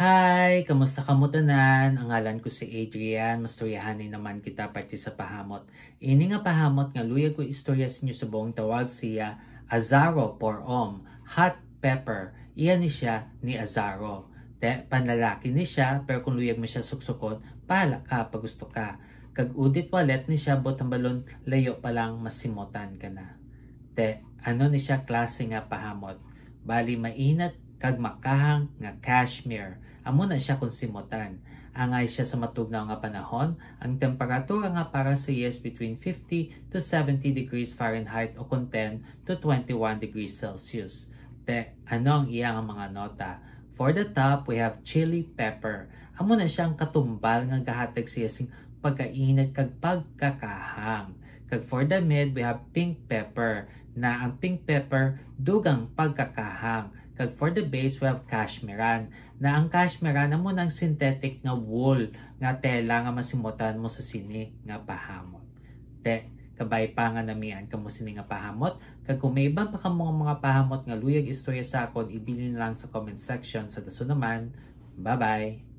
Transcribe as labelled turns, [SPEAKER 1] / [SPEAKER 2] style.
[SPEAKER 1] Hi! Kamusta kamo tanan? Ang ngalan ko si Adrian. Mastoryahanay naman kita parte sa pahamot. Ini nga pahamot nga luyag ko istorya sa inyo sa buong tawag siya Azaro por hot pepper. Iyan ni siya ni Azaro. Panlalaki ni siya pero kung luyag mo siya suksukon, pahala ka pag gusto ka. Kag udit walet ni siya botang balon layo pa lang masimotan ka na. Ano ni siya klase nga pahamot? Bali mainat kag makahang nga cashmere. Amo na siya kung simutan. Angay siya sa matugnaw nga panahon. Ang temperatura nga para sa iya is between 50 to 70 degrees Fahrenheit o kung 10 to 21 degrees Celsius. Ano ang iya nga mga nota? For the top, we have chili pepper. Amo na siyang katumbal nga gahatag siya sing pagkainit kag pagkakahang. Kag for the mid, we have pink pepper na ang pink pepper dugang pagkakahang. Kag for the base, we have cashmeran na ang cashmeran amo ng synthetic nga wool nga tela nga masimutan mo sa sini nga pahamot. Kabay pa nga namian kamo sini nga pahamot. Kag kung may iban pa kamo mga pahamot nga luyag istorya sa akon, ibili na lang sa comment section. Sa daso naman, bye-bye!